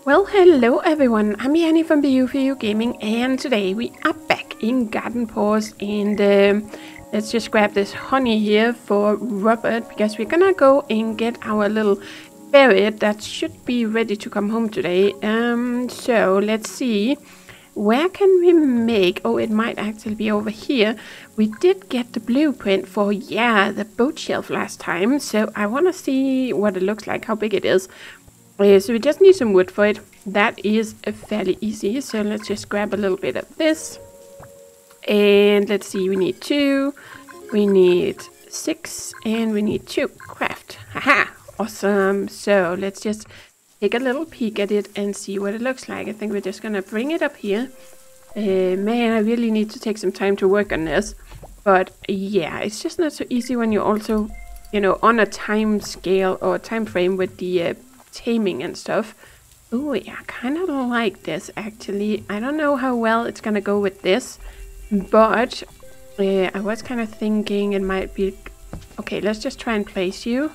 Well, hello everyone, I'm Yeti from BU4U Gaming, and today we are back in Paws, and let's just grab this honey here for Robert, because we're gonna go and get our little ferret that should be ready to come home today. So let's see, where can we make, oh, it might actually be over here. We did get the blueprint for, the boat shelf last time, so I want to see what it looks like, how big it is. So we just need some wood for it. That is fairly easy. So let's just grab a little bit of this. And let's see, we need 2. We need 6. And we need 2. Craft. Haha! Awesome. So let's just take a little peek at it and see what it looks like. I think we're just going to bring it up here. Man, I really need to take some time to work on this. But yeah, it's just not so easy when you're also, you know, on a time scale or time frame with the taming and stuff. Oh, yeah, I kind of like this actually. I don't know how well it's gonna go with this, but I was kind of thinking it might be okay. Let's just try and place you.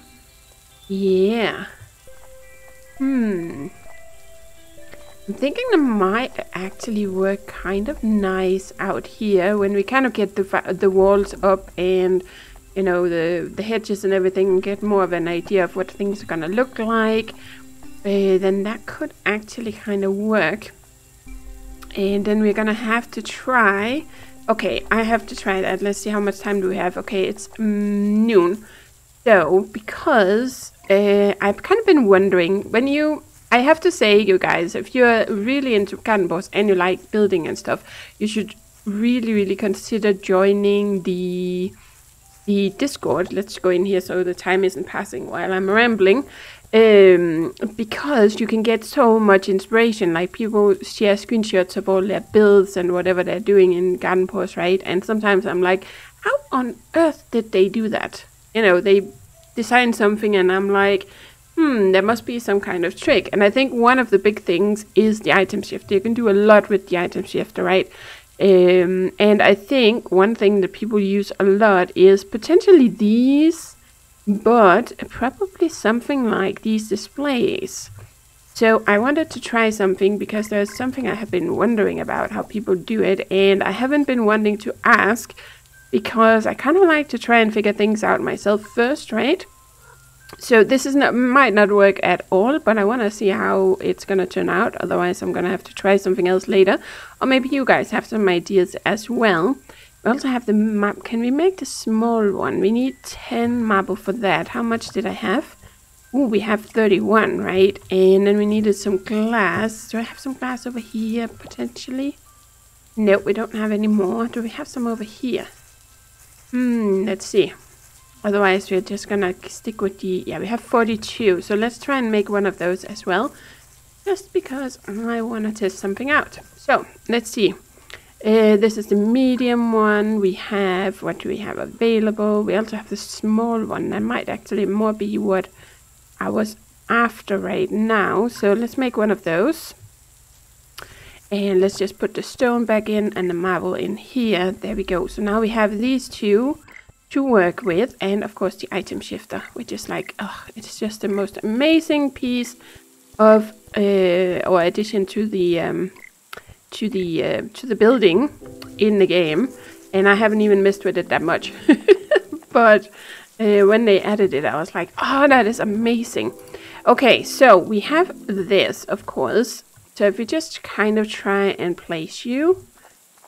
Yeah. I'm thinking it might actually work kind of nice out here when we kind of get the walls up and, you know, the hedges and everything, and get more of an idea of what things are gonna look like. Then that could actually kind of work. And then we're gonna have to try. Okay, I have to try that. Let's see, how much time do we have? Okay, it's noon. So because I've kind of been wondering, when I have to say, you guys, if you're really into Paws and you like building and stuff, you should really consider joining the Discord. Let's go in here so the time isn't passing while I'm rambling. Because you can get so much inspiration. Like, people share screenshots of all their builds and whatever they're doing in Paws, right? And sometimes I'm like, how on earth did they do that? You know, they design something and I'm like, there must be some kind of trick. And I think one of the big things is the item shifter. You can do a lot with the item shifter, right? And I think one thing that people use a lot is potentially these, but probably something like these displays. So I wanted to try something because there's something I have been wondering about how people do it, and I haven't been wanting to ask because I kind of like to try and figure things out myself first, right? So this might not work at all, but I want to see how it's going to turn out. Otherwise, I'm going to have to try something else later. Or maybe you guys have some ideas as well. We also have the map. Can we make the small one? We need 10 marble for that. How much did I have? Oh, we have 31, right? And then we needed some glass. Do I have some glass over here, potentially? No, we don't have any more. Do we have some over here? Let's see. Otherwise, we're just gonna stick with the... Yeah, we have 42. So let's try and make one of those as well. Just because I want to test something out. So, let's see. This is the medium one. We have... What do we have available? We also have the small one. That might actually more be what I was after right now. So let's make one of those. And let's just put the stone back in and the marble in here. There we go. So now we have these two to work with, and of course the item shifter, which is like, it's just the most amazing piece of or addition to the building in the game, and I haven't even messed with it that much. But when they added it, I was like, oh, that is amazing. Okay, so we have this, of course. So if we just kind of try and place you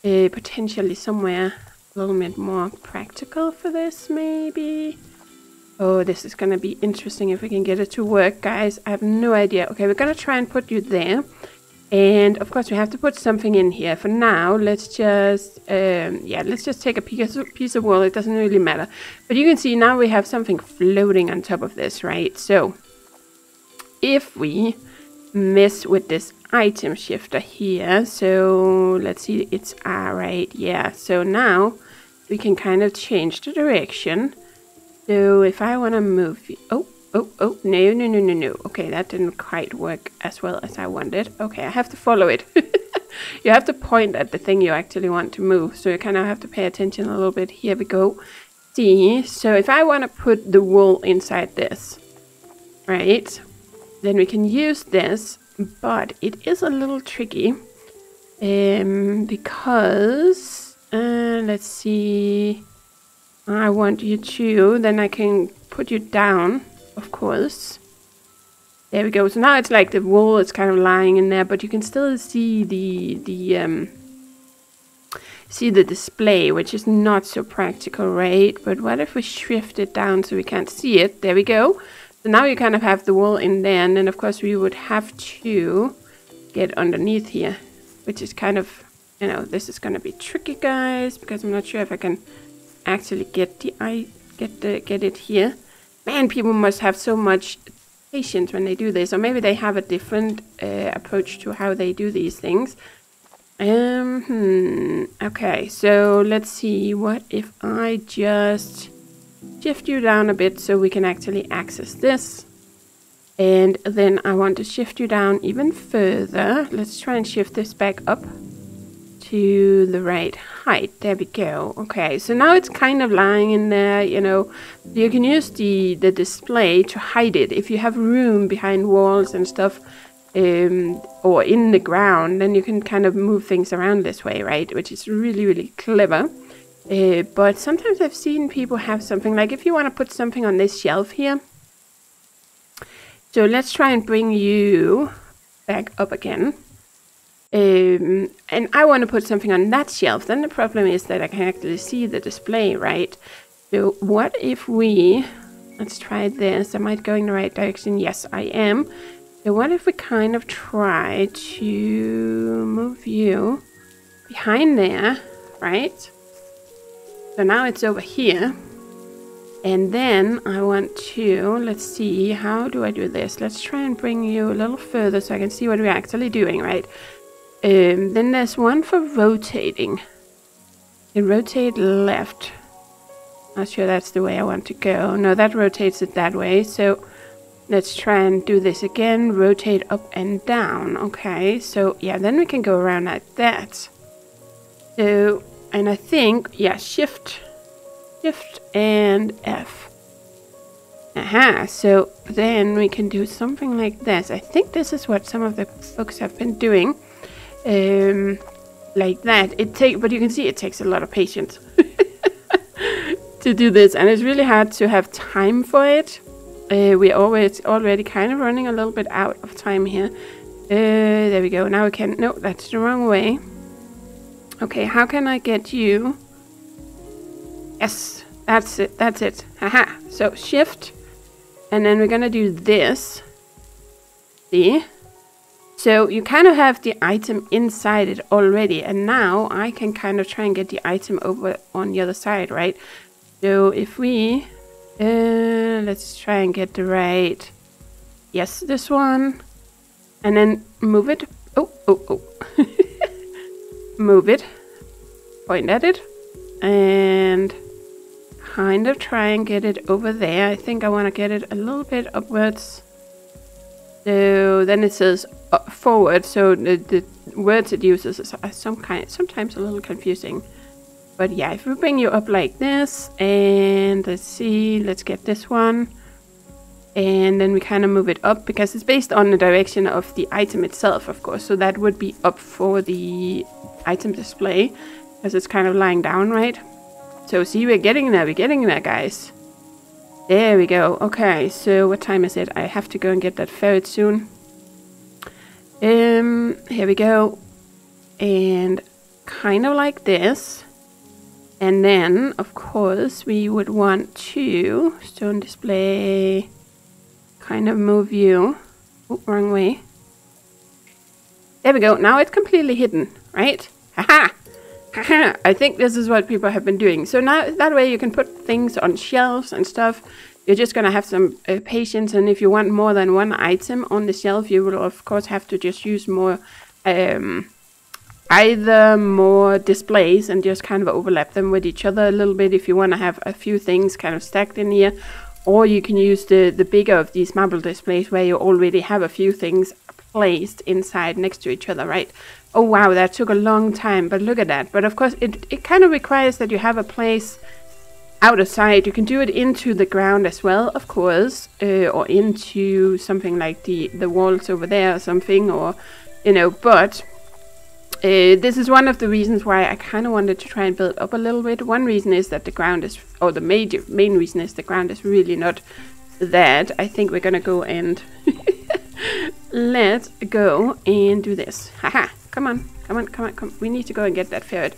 potentially somewhere a little bit more practical for this, maybe. Oh, this is gonna be interesting if we can get it to work, guys. I have no idea. Okay, we're gonna try and put you there, and of course we have to put something in here. For now, let's just let's just take a piece of wool. It doesn't really matter, but you can see now we have something floating on top of this, right? So if we mess with this item shifter here, so let's see, it's R, right? Yeah, so now we can kind of change the direction. So if I want to move, no. Okay, that didn't quite work as well as I wanted. Okay, I have to follow it. You have to point at the thing you actually want to move, so you kind of have to pay attention a little bit. Here we go. See, so if I want to put the wool inside this, right, then we can use this but it is a little tricky because let's see, I want you to, then I can put you down, of course. There we go. So now it's like the wool is kind of lying in there, but you can still see the display, which is not so practical, right? But what if we shift it down so we can't see it? There we go. So now you kind of have the wool in there, and then of course we would have to get underneath here, which is kind of, you know, this is gonna be tricky, guys, because I'm not sure if I can actually get it here. Man, people must have so much patience when they do this, or maybe they have a different approach to how they do these things. Okay, so let's see, what if I just shift you down a bit so we can actually access this, and then I want to shift you down even further. Let's try and shift this back up to the right height. There we go. Okay, so now it's kind of lying in there, you know. You can use the display to hide it. If you have room behind walls and stuff, or in the ground, then you can kind of move things around this way, right? Which is really, really clever. But sometimes I've seen people have something, like if you want to put something on this shelf here. So let's try and bring you back up again. And I want to put something on that shelf. Then the problem is that I can actually see the display, right? So what if we, let's try this. Am I going the right direction? Yes, I am. So what if we kind of try to move you behind there, right? So now it's over here. And then I want to, let's see, how do I do this? Let's try and bring you a little further so I can see what we're actually doing, right? Then there's one for rotating. You rotate left. Not sure that's the way I want to go. No, that rotates it that way. So let's try and do this again. Rotate up and down. Okay, so yeah, then we can go around like that. So, and I think, yeah, shift and F. Aha, so then we can do something like this. I think this is what some of the folks have been doing. Like that. But you can see it takes a lot of patience to do this, and it's really hard to have time for it. We're already kind of running a little bit out of time here. There we go. Now we can, no, that's the wrong way. Okay, how can I get you? Yes, that's it. Haha. So shift, and then we're gonna do this. See? So you kind of have the item inside it already, and now I can kind of try and get the item over on the other side, right? So if we, let's try and get the right, yes, this one, and then move it, oh, move it, point at it, and kind of try and get it over there. I think I want to get it a little bit upwards. So then it says forward, so the words it uses are sometimes a little confusing. But yeah, if we bring you up like this, and let's see, let's get this one. And then we kind of move it up, because it's based on the direction of the item itself, of course. So that would be up for the item display, because it's kind of lying down, right? So see, we're getting there, guys. There we go. Okay, so what time is it? I have to go and get that ferret soon. Here we go. And kind of like this. And then, of course, we would want to stone display, kind of move you. Oh, wrong way. There we go. Now it's completely hidden, right? Haha! Haha! I think this is what people have been doing. So now that way you can put things on shelves and stuff. You're just going to have some patience, and if you want more than one item on the shelf, you will of course have to just use more, either more displays and just kind of overlap them with each other a little bit if you want to have a few things kind of stacked in here, or you can use the bigger of these marble displays where you already have a few things placed inside next to each other, right? Oh wow, that took a long time, but look at that. But of course it kind of requires that you have a place out of sight. You can do it into the ground as well, of course, or into something like the walls over there or something, or, you know, but this is one of the reasons why I kind of wanted to try and build up a little bit. One reason is that the ground is, or the main reason is the ground is really not that. I think we're gonna go and let's go and do this. Haha, come on. We need to go and get that ferret.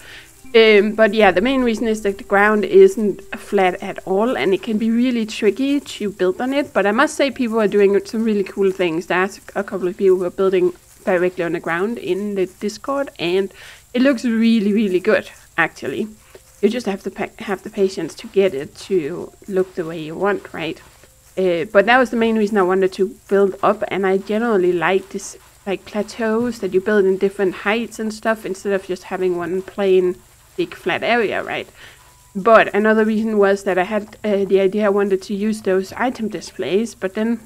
But yeah, the main reason is that the ground isn't flat at all, and it can be really tricky to build on it. But I must say, people are doing some really cool things. There's a couple of people who are building directly on the ground in the Discord, and it looks really, really good, actually. You just have to have the patience to get it to look the way you want, right? But that was the main reason I wanted to build up, and I generally like this, like plateaus that you build in different heights and stuff, instead of just having one plain big flat area, right? But another reason was that I had the idea I wanted to use those item displays, but then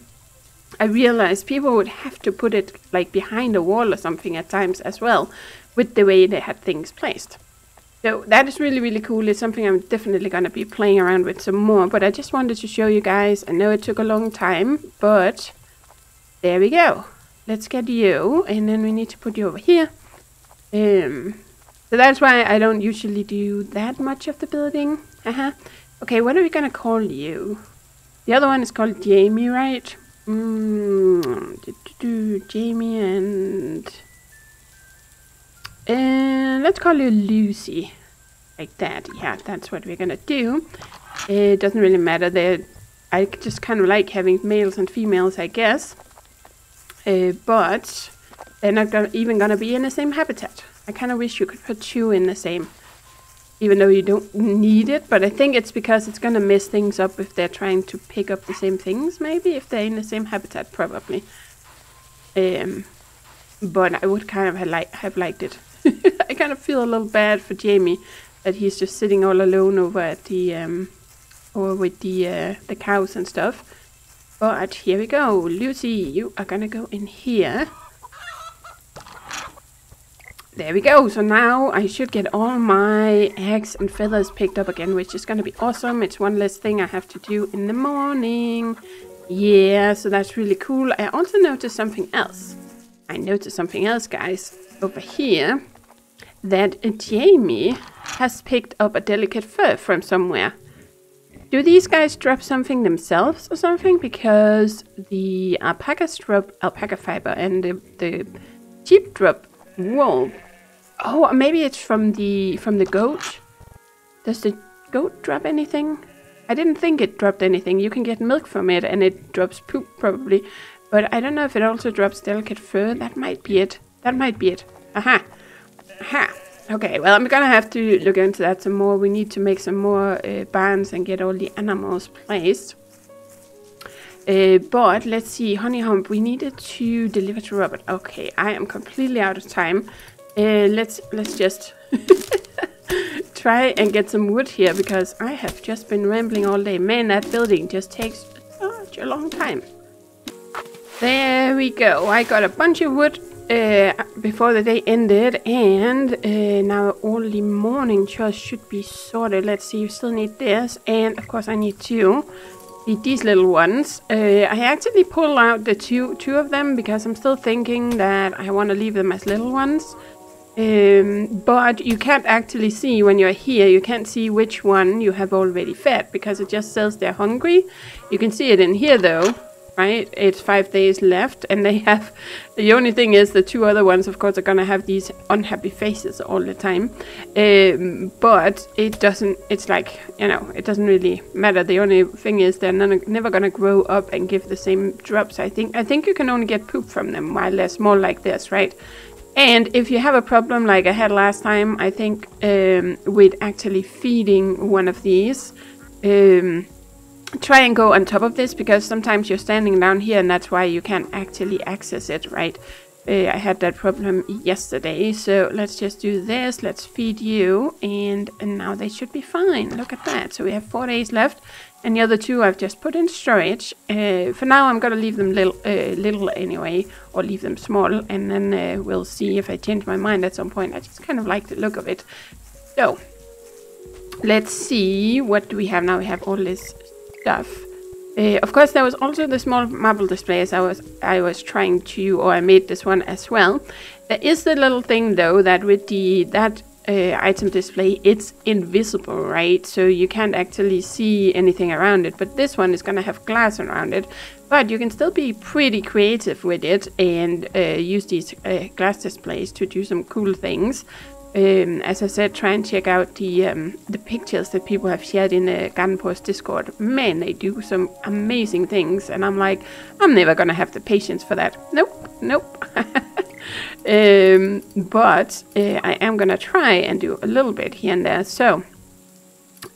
I realized people would have to put it like behind a wall or something at times as well, with the way they had things placed. So that is really, really cool. It's something I'm definitely going to be playing around with some more, but I just wanted to show you guys. I know it took a long time, but there we go. Let's get you, and then we need to put you over here. So that's why I don't usually do that much of the building. Okay, what are we gonna call you? The other one is called Jamie, right? Jamie and let's call you Lucy. Like that. Yeah, that's what we're gonna do. It doesn't really matter. I just kind of like having males and females, I guess. But they're not even gonna be in the same habitat. I kind of wish you could put two in the same, even though you don't need it, but I think it's because it's gonna mess things up if they're trying to pick up the same things, maybe, if they're in the same habitat, probably. But I would kind of have liked it. I kind of feel a little bad for Jamie, that he's just sitting all alone over at the, or with the cows and stuff. But here we go. Lucy, you are gonna go in here. There we go. So now I should get all my eggs and feathers picked up again, which is going to be awesome. It's one less thing I have to do in the morning. Yeah, so that's really cool. I also noticed something else. Guys, over here, that Jamie has picked up a delicate fur from somewhere. Do these guys drop something themselves or something? Because the alpacas drop alpaca fiber and the sheep drop wool. Oh, maybe it's from the goat. Does the goat drop anything? I didn't think it dropped anything. You can get milk from it and it drops poop probably. But I don't know if it also drops delicate fur. That might be it. Aha. Okay, well, I'm gonna have to look into that some more. We need to make some more barns and get all the animals placed. But let's see, Honey Hump, we needed to deliver to Robert. Okay, I am completely out of time. Let's just try and get some wood here, because I have just been rambling all day. Man, that building just takes such a long time. There we go. I got a bunch of wood before the day ended, and now all the morning chores should be sorted. Let's see, you still need this, and of course I need these little ones. I actually pulled out the two of them because I'm still thinking that I want to leave them as little ones. But you can't actually see when you're here, you can't see which one you have already fed, because it just says they're hungry. You can see it in here though, right? It's 5 days left, and they have, the only thing is the two other ones, of course, are gonna have these unhappy faces all the time. But it doesn't, it's like, you know, it doesn't really matter. The only thing is they're never gonna grow up and give the same drops. I think you can only get poop from them while they're small like this, right? And if you have a problem like I had last time, I think with actually feeding one of these, try and go on top of this, because sometimes you're standing down here and that's why you can't actually access it, right? I had that problem yesterday, so let's just do this. Let's feed you, and now they should be fine. Look at that. So we have 4 days left, and the other two I've just put in storage. For now I'm gonna leave them little anyway, or leave them small, and then we'll see if I change my mind at some point. I just kind of like the look of it. So let's see, what do we have now? We have all this stuff. Of course, there was also the small marble display as I was trying to, or I made this one as well. There is the little thing though that with that item display, it's invisible, right? So you can't actually see anything around it. But this one is gonna have glass around it. But you can still be pretty creative with it and use these glass displays to do some cool things. As I said, try and check out the pictures that people have shared in the Paws Discord. Man, they do some amazing things, and I'm like, I'm never gonna have the patience for that. Nope. But I am gonna try and do a little bit here and there. So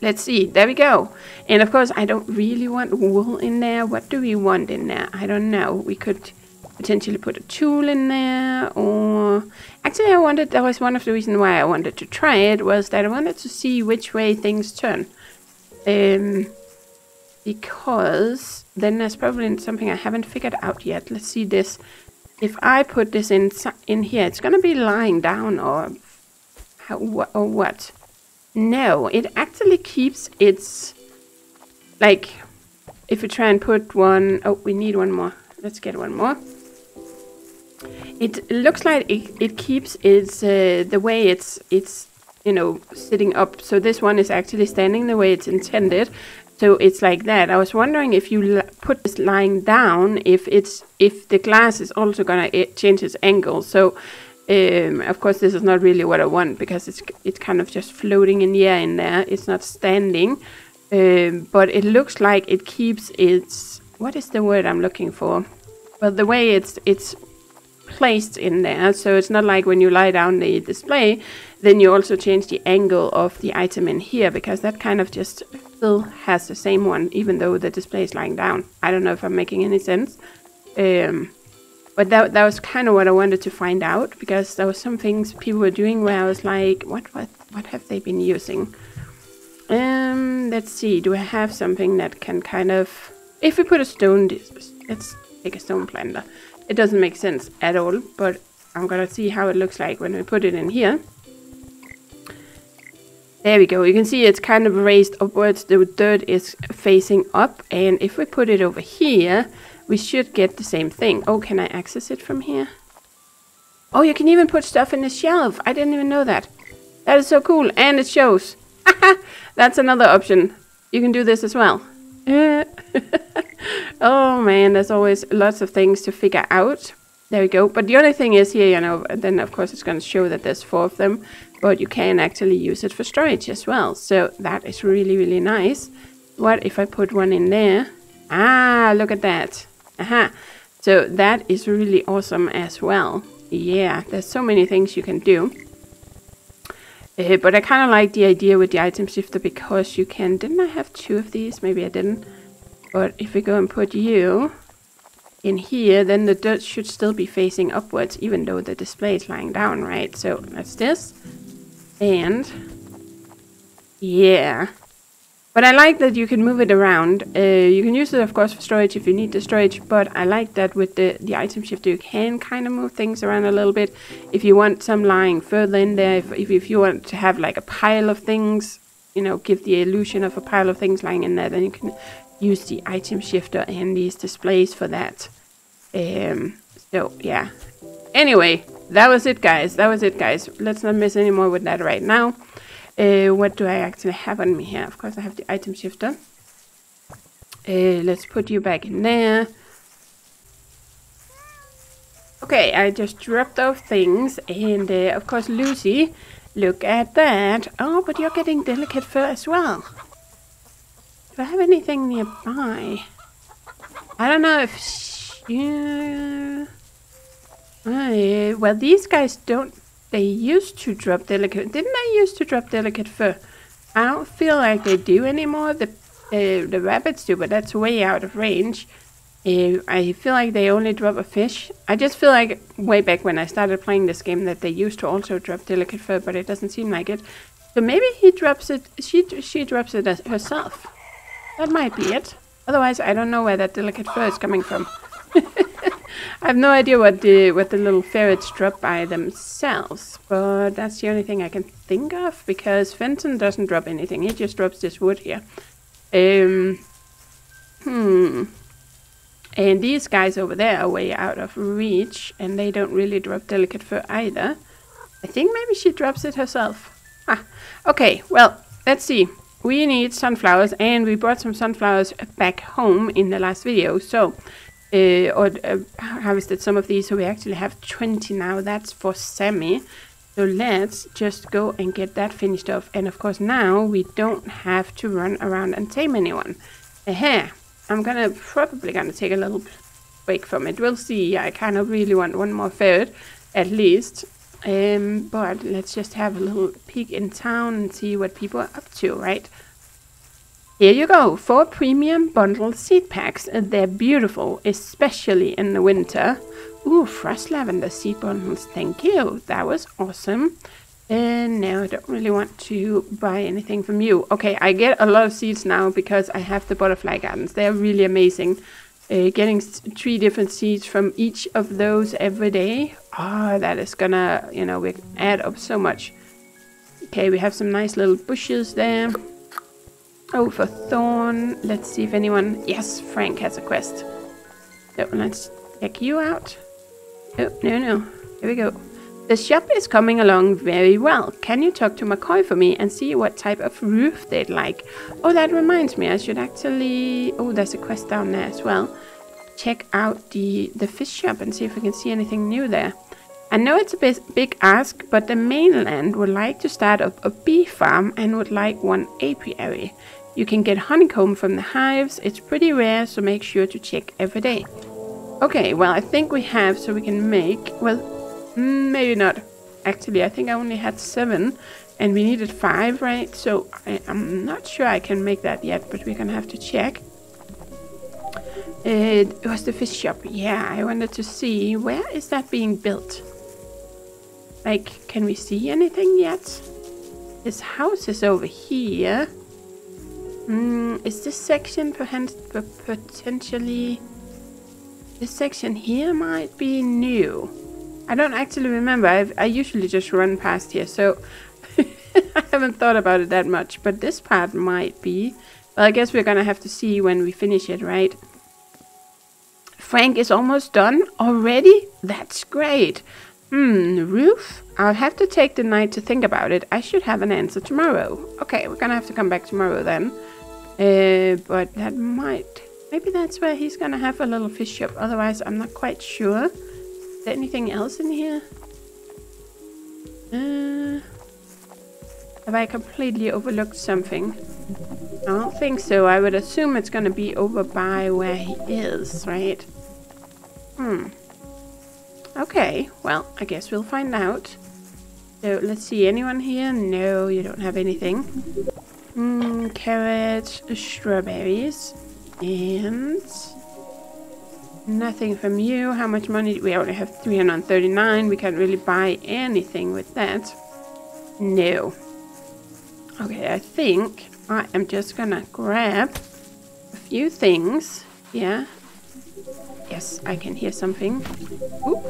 let's see. There we go. And of course, I don't really want wool in there. What do we want in there? I don't know. We could potentially put a tool in there, or actually that was one of the reasons why I wanted to try it, was that I wanted to see which way things turn, because then there's probably something I haven't figured out yet. Let's see this. If I put this in here, it's gonna be lying down, or what? No, it actually keeps its, like, if we try and put one, oh, we need one more. Let's get one more. It looks like it keeps its the way it's you know, sitting up. So this one is actually standing the way it's intended. So it's like that. I was wondering if you put this lying down, if the glass is also gonna change its angle. So of course this is not really what I want, because it's kind of just floating in the air in there. It's not standing, but it looks like it keeps its, what is the word I'm looking for? Well, the way it's placed in there, so it's not like when you lie down the display, then you also change the angle of the item in here, because that kind of just still has the same one, even though the display is lying down. I don't know if I'm making any sense, but that was kind of what I wanted to find out, because there was some things people were doing where I was like, what have they been using? Let's see, do I have something that can kind of, if we put a stone, let's take a stone planter. It doesn't make sense at all, but I'm gonna see how it looks like when we put it in here. There we go. You can see it's kind of raised upwards. The dirt is facing up, and if we put it over here, we should get the same thing. Oh, can I access it from here? Oh, you can even put stuff in the shelf. I didn't even know that. That is so cool, and it shows. That's another option. You can do this as well. Oh man, there's always lots of things to figure out. There we go. But the only thing is here, you know, then of course it's going to show that there's 4 of them, but you can actually use it for storage as well. So that is really, really nice. What if I put one in there? Ah, look at that. Aha. So that is really awesome as well. Yeah, there's so many things you can do. But I kind of like the idea with the item shifter, because you can, didn't I have 2 of these? Maybe I didn't. But if we go and put you in here, then the dirt should still be facing upwards, even though the display is lying down, right? So that's this. And yeah. But I like that you can move it around. You can use it, of course, for storage if you need the storage. But I like that with the item shifter, you can kind of move things around a little bit. If you want some lying further in there, if you want to have like a pile of things, you know, give the illusion of a pile of things lying in there, then you can use the item shifter and these displays for that. So yeah. Anyway, that was it, guys. Let's not miss any more with that right now. What do I actually have on me here? Of course, I have the item shifter. Let's put you back in there. Okay, I just dropped those things, and of course, Lucy, look at that. Oh, but you're getting delicate fur as well. Do I have anything nearby? I don't know if... Yeah. Well, these guys don't... They used to drop delicate... Didn't they used to drop delicate fur? I don't feel like they do anymore. The rabbits do, but that's way out of range. I feel like they only drop a fish. I just feel like way back when I started playing this game that they used to also drop delicate fur, but it doesn't seem like it. So maybe he drops it... She drops it herself. That might be it. Otherwise, I don't know where that delicate fur is coming from. I have no idea what the little ferrets drop by themselves, but that's the only thing I can think of, because Fenton doesn't drop anything. He just drops this wood here. And these guys over there are way out of reach, and they don't really drop delicate fur either. I think maybe she drops it herself. Ah, okay, well, let's see. We need sunflowers, and we brought some sunflowers back home in the last video. So, harvested some of these, so we actually have 20 now. That's for Sammy. So let's just go and get that finished off. And of course now we don't have to run around and tame anyone. I'm probably gonna take a little break from it. We'll see. I kind of really want one more ferret, at least. But let's just have a little peek in town and see what people are up to, right? Here you go, 4 premium bundle seed packs. They're beautiful, especially in the winter. Ooh, frost lavender seed bundles, thank you. That was awesome. And no, I don't really want to buy anything from you. Okay, I get a lot of seeds now because I have the butterfly gardens. They're really amazing. Getting 3 different seeds from each of those every day. Oh, that is gonna, we add up so much. Okay, we have some nice little bushes there. Oh, for thorn. Let's see if anyone... Yes, Frank has a quest. So let's check you out. Oh, no. Here we go. The shop is coming along very well. Can you talk to McCoy for me and see what type of roof they'd like? Oh, that reminds me. I should actually... Oh, there's a quest down there as well. Check out the fish shop and see if we can see anything new there. I know it's a big ask, but the mainland would like to start up a bee farm and would like 1 apiary. You can get honeycomb from the hives. It's pretty rare, so make sure to check every day. Okay, well, I think we have, so we can make... Well, maybe not. Actually, I think I only had 7, and we needed 5, right? So I'm not sure I can make that yet, but we're gonna have to check. It was the fish shop. Yeah, I wanted to see, where is that being built? Like, can we see anything yet? This house is over here. Is this section potentially... This section here might be new. I don't actually remember. I usually just run past here, so I haven't thought about it that much. But this part might be. Well, I guess we're gonna have to see when we finish it, right? Frank is almost done already? That's great. Roof? I'll have to take the night to think about it. I should have an answer tomorrow. Okay, we're gonna have to come back tomorrow then. But that might... Maybe that's where he's gonna have a little fish shop. Otherwise, I'm not quite sure. Is there anything else in here? Have I completely overlooked something? I don't think so. I would assume it's gonna be over by where he is, right? Okay, well, I guess we'll find out. So, let's see. Anyone here? No, you don't have anything. Carrots, strawberries, and... Nothing from you. How much money? We only have 339. We can't really buy anything with that. No. Okay, I think I am just gonna grab a few things. Yeah. Yes, I can hear something. Ooh.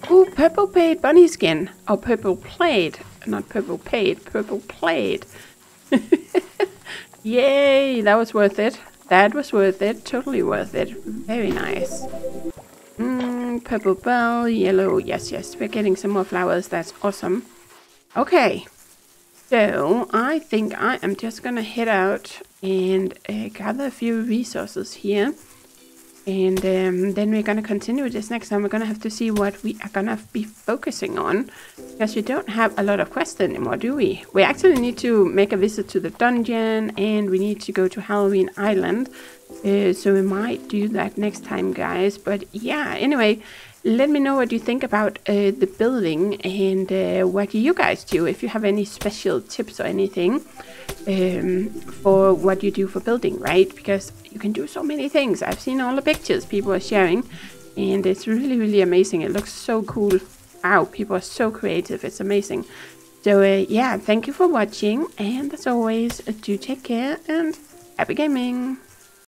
Ooh, purple paid bunny skin. Oh, purple plate. Not purple paid, purple plate. Yay, that was worth it. That was worth it. Totally worth it. Very nice. Purple bell, yellow. Yes, we're getting some more flowers. That's awesome. Okay. So, I think I am just gonna head out and gather a few resources here. And then we're gonna continue this next time. We're gonna have to see what we are gonna be focusing on. Because we don't have a lot of quests anymore, do we? We actually need to make a visit to the dungeon. And we need to go to Halloween Island. So we might do that next time, guys. But yeah, anyway, let me know what you think about the building. And what you guys do. If you have any special tips or anything. For what you do for building, right? Because you can do so many things. I've seen all the pictures people are sharing, and it's really, really amazing. It looks so cool. Wow, people are so creative. It's amazing. So yeah, thank you for watching, and as always, do take care and happy gaming.